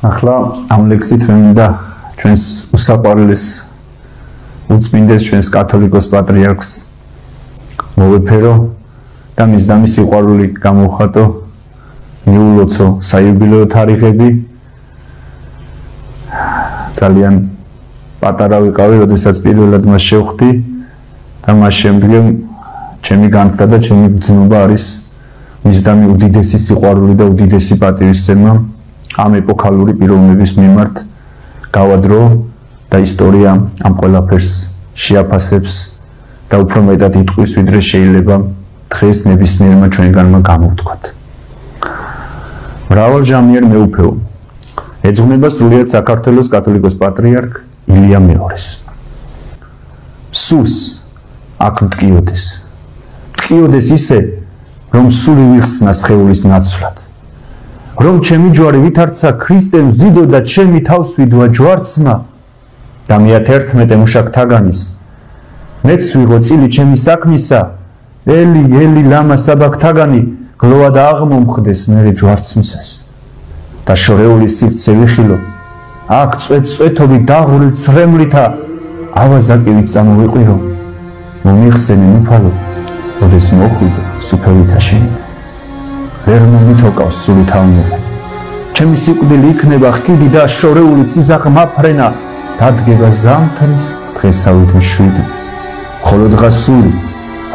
ახლა ამ ლექსით მე მინდა ჩვენს უსაყვარლეს უწმინდეს ჩვენს კათოლიკოს პატრიარქს მოვეფერო და მის სიყვარული გამოვხატო მიულოცო საიუბილეო თარიღები ძალიან პატარა ვიყავი, როდესაც პირველად მას შევხვდი და მას შემდგომ ჩემი განცდა და ჩემი გრძნობა არის მისდამი უდიდესი სიყვარული და უდიდესი პატივისცემა ამ ეპოქალური პიროვნების მიმართ გავადრო და ისტორია ამ ყველაფერს შეაფასებს და უფრო მეტად იტყვის, ვიდრე შეიძლება დღეს ნებისმიერმა ჩვენგანმა გამოვთქვათ. მრავალჟამიერ მეუფეო ეძღვნება სრულიად საქართველოს კათოლიკოს პატრიარქ ილია მეორეს. სულს აქ მტკიოდეს ისე, რომ სული ვიხსნა სხეულის ნაცვლად. რომ ჩემი ჯვარი ვითარცა ქრისტემ ზიდო და ჩემი თავს ვიდვა ჯვარცმა და მე-11 მუშაკთაგანის მეც ვიღო წილი ჩემი საქმისა ელი ლამა საბაქთაგანი გლოვა და აღმომხდეს მერე ჯვარცმისას და შორეული სივრცე ვიხილო აქ წვეთობით დაღვრილ ცრემლითა ავაზაკივით წამოვიყვირო მომიხსენე უფალო როდეს მოხვიდე სუფევითა შენით ვერ მომითოკავს სული თავნები ჩემი სიკვდილი იქნება ხკიდი და შორეული ციზაღ მაფრენა დადგება ზამთრის დღესავით მშვიდი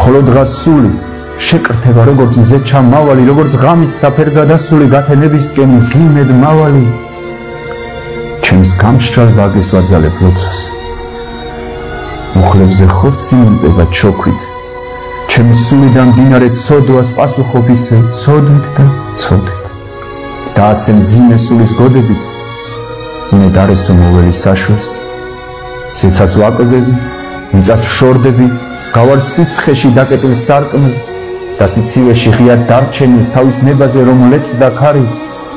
ხოლო დღას სული შეკრთება როგორც მზე ჩამავალი როგორც ღამის საფერგადასული გათენებისკენ მძიმედ მავალი ჩემს გამშრალ ვაგეს ვაძალებ ლოცვას მუხლებზე ხორცი მიმტება ჩოქვით ჩემი სულიდან მდინარე ცოდვას პასუხობისე ცოდვით და ცოდვით და ასე მძიმე სულის გოდებით უნდათ არესო მოველი საშვეს სიცას ვაკვდები მიწას ვშორდები გავარ სიცხეში დაკეტილ სარკმელს და სიცივეში ღია დარჩენის თავის ნებაზე რომ ლეწდა ქარი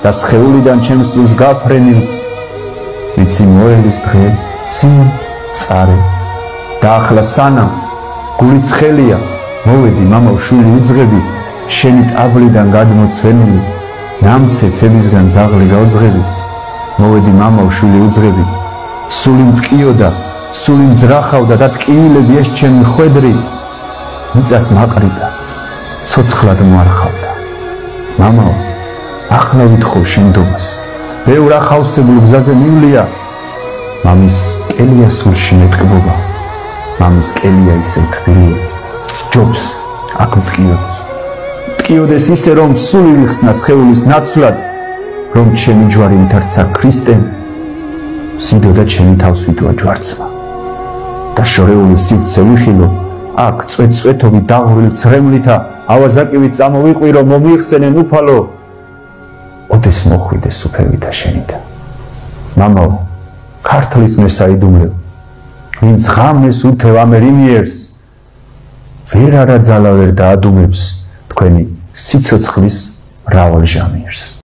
და სხეულიდან ჩემს სულს გაფრენილს ვიცი მოელის დღე ცივ წარე და ახლა სანამ გული ცხელია მოვედი მამაო შვილი უძღები შენი ტაბლიდან გადმოცვენილი ნამცეცებისგან ძაღლი გავძღები მოვედი მამაო შვილი უძღები სული მტკიოდა სული მძრახავდა და ტკივილები ეს ჩემი ხვედრი მიწას მაყრიდა ცოცხლად მოარხავდა მამაო ახლა ვითხოვ შენდობას ბევრ ახავსებულ გზაზე მივლია მამის კელია სულში მეტკბობა მამის კელია ისე თბილებს ჯობს აქ მტკიოდეს ისე რომ სული ვიხსნა სხეულის ნაცვლად რომ ჩემი ჯვარი ვითარცა ქრისტემ ზიდო და ჩემი თავს ვიდვა ჯვარცმა და შორეული სივრცე ვიხილო აქ წვეთობით დაღვრილ ცრემლითა ავაზაკივით წამოვიყვირო მომიხსენენ უფალო ოდეს მოხვიდე სუფევითა შენითა მამაო ქართლის მესაიდუმლო ვინც ღამეს უთევ ამერინიერს ვერ არა ძალა ვერ დაადუმებს თქვენი სიცოცხლის მრავალჟამიერს